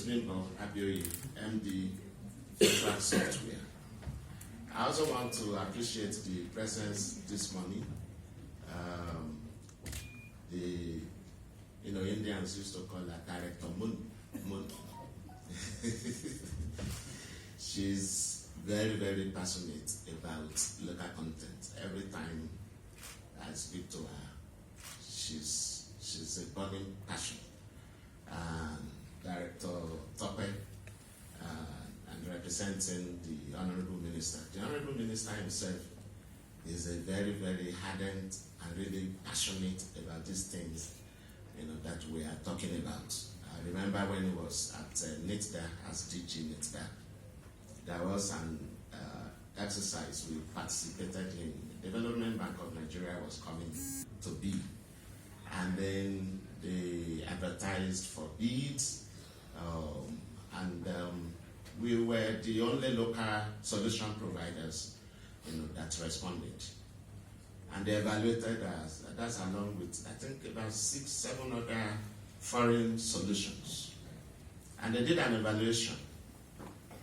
is Bimbo, Abioye, GMD Fintrak Software. I also want to appreciate the presence this morning. Indians used to call her Director Moon. She's very, very passionate about local content. Every time I speak to her, she's a burning passion. Director Tope, and representing the Honorable Minister. The Honorable Minister himself is a very, very hardened and really passionate about these things, that we are talking about. I remember when he was at NITDA as DG NITDA, there was an exercise we participated in. The Development Bank of Nigeria was coming to be, and then they advertised for bids, and we were the only local solution providers, that responded. And they evaluated us. That's along with, I think, about 6-7 other foreign solutions. And they did an evaluation,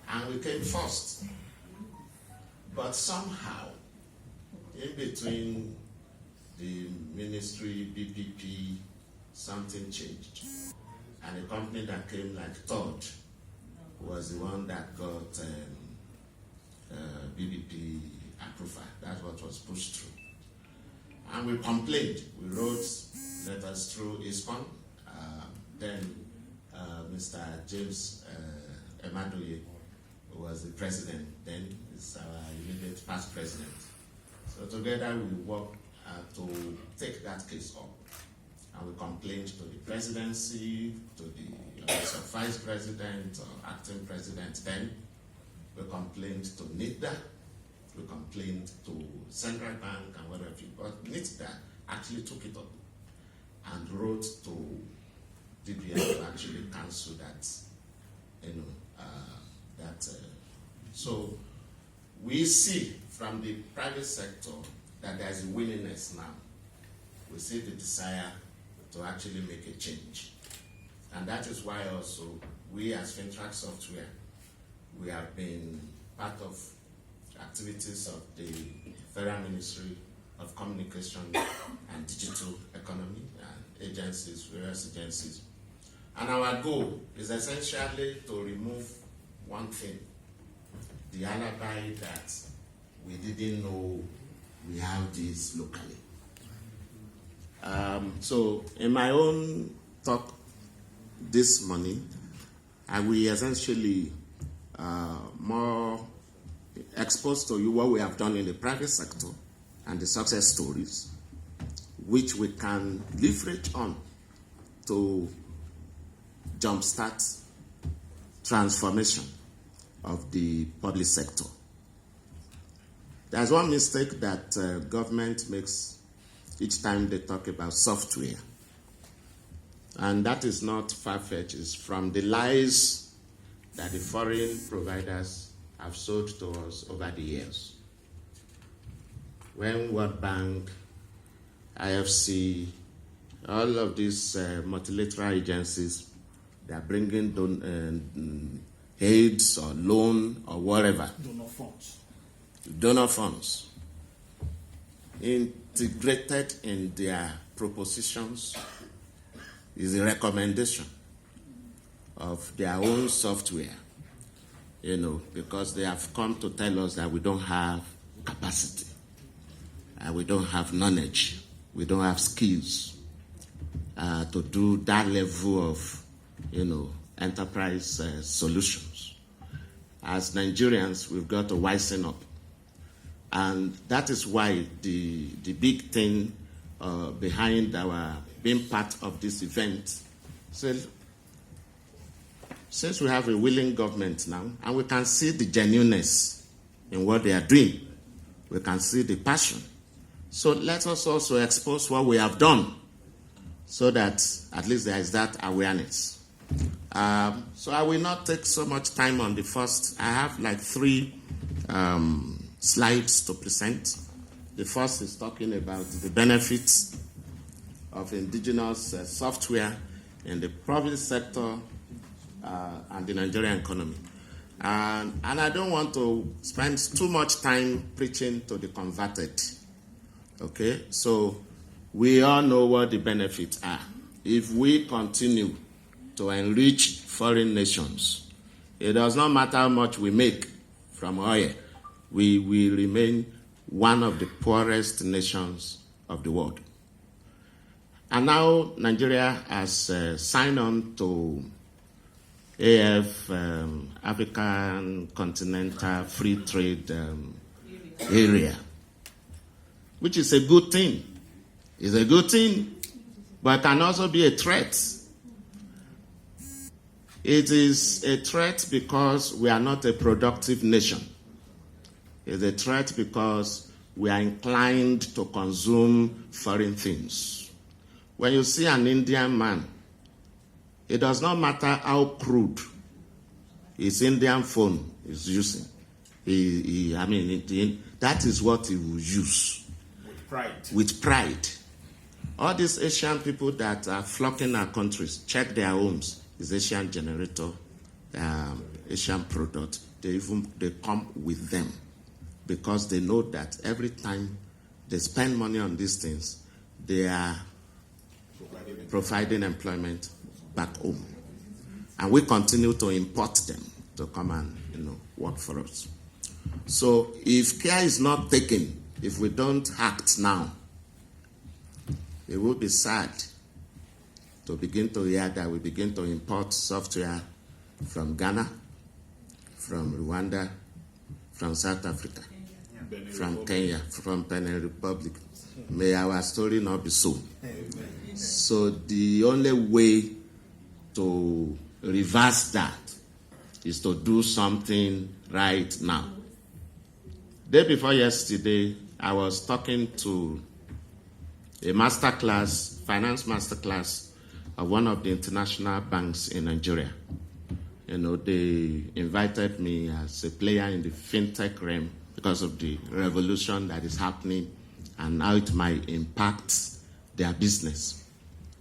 and we came first. But somehow, in between the ministry, BPP, something changed. And the company that came like third was the one that got BPP approval. That's what was pushed through. And we complained. We wrote letters through ISPON. Then Mr. James Abioye, who was the president then, is our immediate past president. So together we worked to take that case up. And we complained to the presidency, to the office of vice president or acting president then. We complained to NITDA. We complained to Central Bank and whatever. But NITDA actually took it up and wrote to DBS to actually cancel that. So we see from the private sector that there is a willingness now. We see the desire to actually make a change. And that is why also we as Fintrak Software, we have been part of activities of the Federal Ministry of Communication and Digital Economy and agencies, various agencies. And our goal is essentially to remove one thing, the alibi that we didn't know we have this locally. So in my own talk this morning, I will essentially more expose to you what we have done in the private sector and the success stories, which we can leverage on to jumpstart transformation of the public sector. There's one mistake that government makes each time they talk about software. And that is not far-fetched. It's from the lies that the foreign providers have sold to us over the years. When World Bank, IFC, all of these multilateral agencies, they are bringing aids or loan or whatever. Donor funds. Integrated in their propositions is a recommendation of their own software, because they have come to tell us that we don't have capacity, and we don't have knowledge, we don't have skills to do that level of, enterprise solutions. As Nigerians, we've got to wisen up. And that is why the big thing behind our being part of this event, since we have a willing government now, and we can see the genuineness in what they are doing, we can see the passion. So let us also expose what we have done, so that at least there is that awareness. So I will not take so much time on the first. I have like 3 slides to present. The first is talking about the benefits of indigenous software in the private sector and the Nigerian economy. And I don't want to spend too much time preaching to the converted. Okay, so we all know what the benefits are. If we continue to enrich foreign nations, it does not matter how much we make from oil, we will remain one of the poorest nations of the world. And now Nigeria has signed on to African Continental Free Trade Area, which is a good thing. It's a good thing, but can also be a threat. It is a threat because we are not a productive nation. It's a threat because we are inclined to consume foreign things. When you see an Indian man, it does not matter how crude his Indian phone is using. That is what he will use. With pride. With pride. All these Asian people that are flocking our countries, check their homes. It's Asian generator, Asian product. They come with them because they know that every time they spend money on these things, they are providing employment back home. And we continue to import them to come and work for us. So if care is not taken, if we don't act now, it will be sad to begin to hear that we begin to import software from Ghana, from Rwanda, from South Africa, from Kenya, from Benin Republic. May our story not be so. So the only way to reverse that is to do something right now. Day before yesterday, I was talking to a masterclass, finance masterclass of one of the international banks in Nigeria. They invited me as a player in the fintech realm because of the revolution that is happening and how it might impact their business.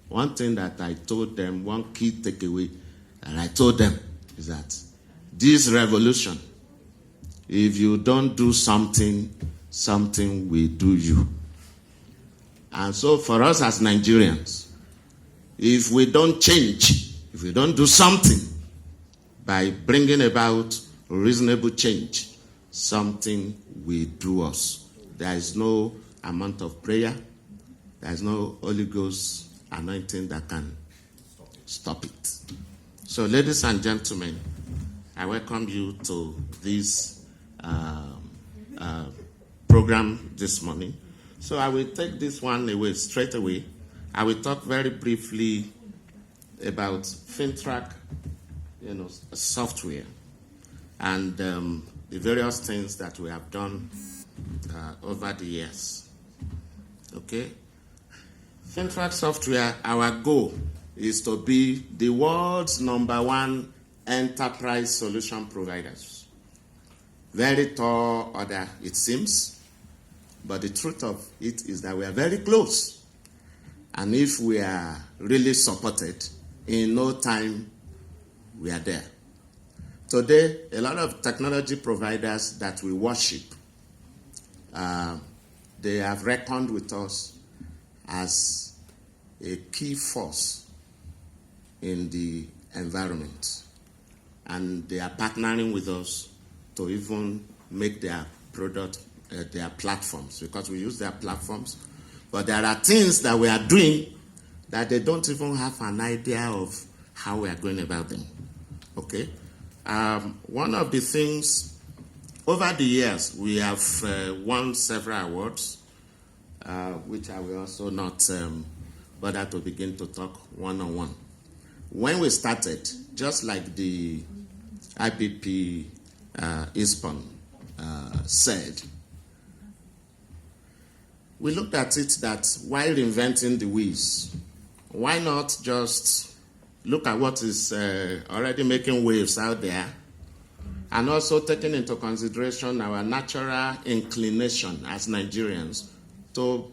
One thing that I told them, one key takeaway that I told them is that this revolution, if you don't do something, something will do you. And so for us as Nigerians, if we don't change, if we don't do something by bringing about reasonable change, something will do us. There is no amount of prayer, there is no Holy Ghost anointing that can stop it. So, ladies and gentlemen, I welcome you to this program this morning. So I will take this one away straight away. I will talk very briefly about Fintrak, software, and the various things that we have done over the years. Okay. Fintrak Software, our goal is to be the world's #1 enterprise solution providers. Very tall order, it seems, but the truth of it is that we are very close. And if we are really supported, in no time, we are there. Today, a lot of technology providers that we worship, they have reckoned with us as a key force in the environment. And they are partnering with us to even make their product, their platforms, because we use their platforms. But there are things that we are doing that they don't even have an idea of how we are going about them. Okay? One of the things, over the years, we have won several awards, which I will also not bother to begin to talk one-on-one. When we started, just like the IPP ISPON said, we looked at it that while inventing the wheels, why not just look at what is already making waves out there, and also taking into consideration our natural inclination as Nigerians to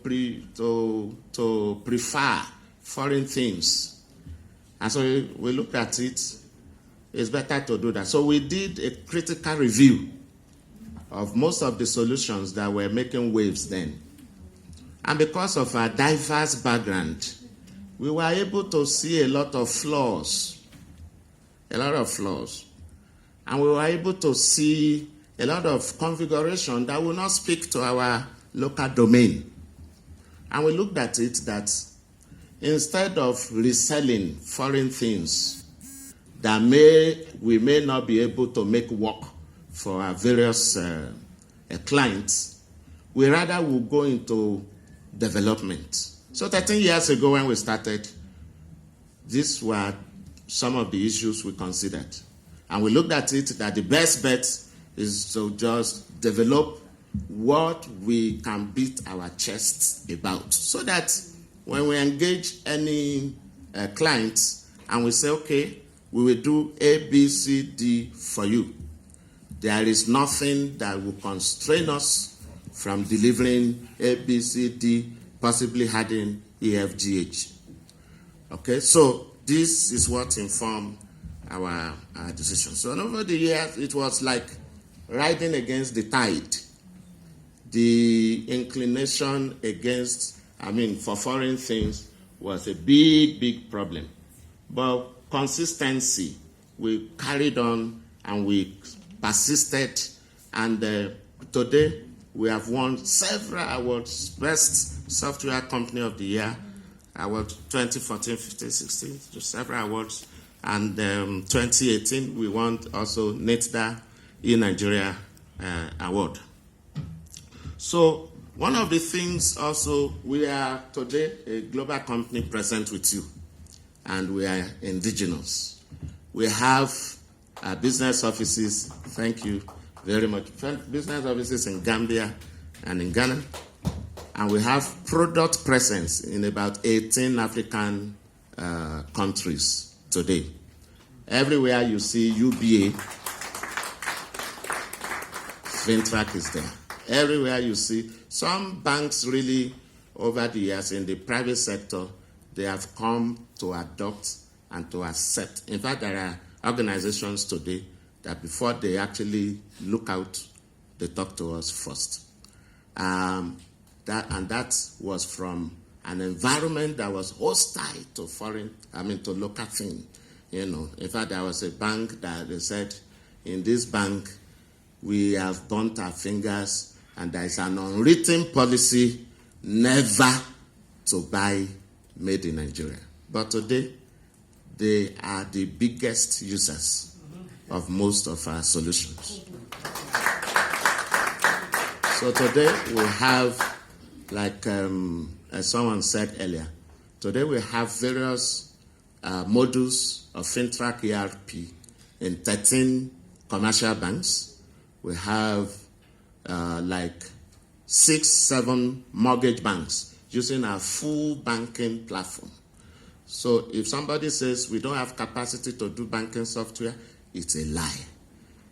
prefer foreign things. And so we looked at it it's better to do that. So we did a critical review of most of the solutions that were making waves then. And because of our diverse background, we were able to see a lot of flaws. And we were able to see a lot of configuration that will not speak to our local domain. And we looked at it that instead of reselling foreign things that we may not be able to make work for our various clients, we rather will go into development. So 13 years ago when we started, these were some of the issues we considered. And we looked at it that the best bet is to just develop what we can beat our chests about, so that when we engage any clients and we say, okay, we will do A, B, C, D for you, there is nothing that will constrain us from delivering A, B, C, D, possibly adding E, F, G, H. Okay, so this is what informed our decision. So over the years, it was like riding against the tide. The inclination for foreign things was a big problem. But consistency, we carried on and we persisted. And today, we have won several awards. Best Software Company of the Year, award 2014, 15, 16, several awards. And 2018, we won also NETDA in Nigeria award. So one of the things also, we are today a global company present with you, and we are indigenous. We have business offices, thank you very much, business offices in Gambia and in Ghana, and we have product presence in about 18 African countries today. Everywhere you see UBA, Fintrak is there. Everywhere you see, some banks really, over the years in the private sector, they have come to adopt and to accept. In fact, there are organizations today that before they actually look out, they talk to us first. That was from an environment that was hostile to to local things. In fact, there was a bank that they said, in this bank, we have burnt our fingers, and there is an unwritten policy never to buy made in Nigeria. But today, they are the biggest users of most of our solutions. So today, we have, like as someone said earlier, today we have various modules of Fintrak ERP in 13 commercial banks. We have like 6, 7 mortgage banks using our full banking platform. So if somebody says we don't have capacity to do banking software, it's a lie.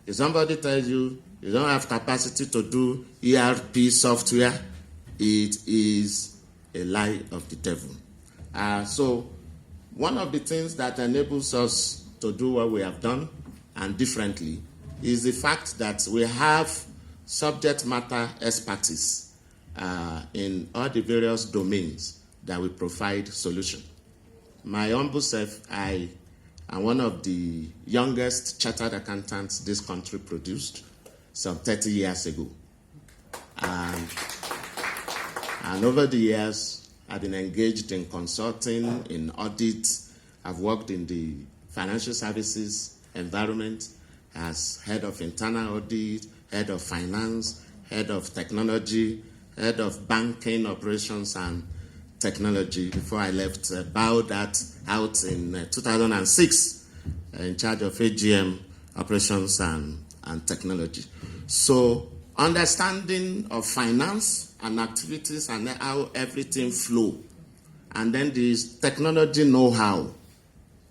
If somebody tells you you don't have capacity to do ERP software, it is a lie of the devil. So one of the things that enables us to do what we have done and differently is the fact that we have subject matter expertise in all the various domains that we provide solution. My humble self, I am one of the youngest chartered accountants this country produced some 30 years ago. And over the years, I've been engaged in consulting, in audit. I've worked in the financial services environment as head of internal audit, head of finance, head of technology, head of banking operations and technology before I left, bowed that out in 2006 in charge of AGM operations and technology. So understanding of finance and activities and how everything flow, and then this technology know-how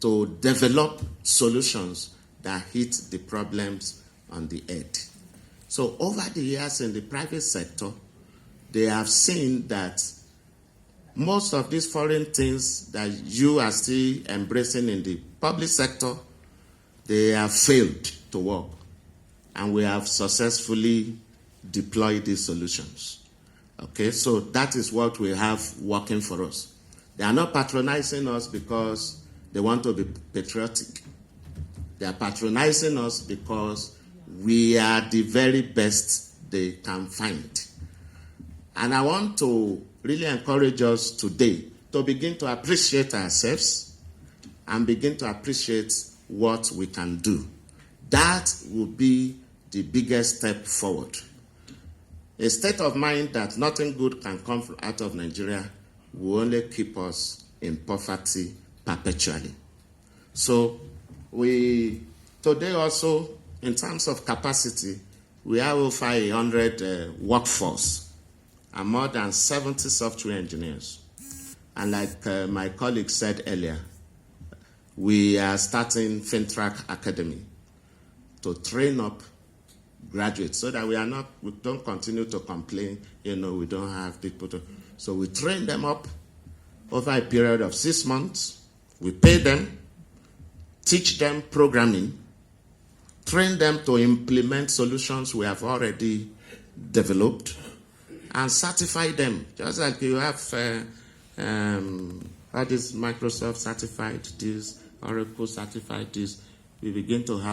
to develop solutions that hit the problems on the head. So over the years in the private sector, they have seen that most of these foreign things that you are still embracing in the public sector, they have failed to work, and we have successfully deployed these solutions. Okay, so that is what we have working for us. They are not patronizing us because they want to be patriotic. They are patronizing us because we are the very best they can find. And I want to really encourage us today to begin to appreciate ourselves and begin to appreciate what we can do. That will be the biggest step forward. A state of mind that nothing good can come out of Nigeria will only keep us in poverty perpetually. So today also, in terms of capacity, we have over 100 workforce and more than 70 software engineers. And like my colleague said earlier, we are starting Fintrak Academy to train up graduates so that we don't continue to complain, we don't have people to. So we train them up over a period of 6 months. We pay them, teach them programming, train them to implement solutions we have already developed, and certify them. Just like you have Microsoft certified this, Oracle certified this, we begin to have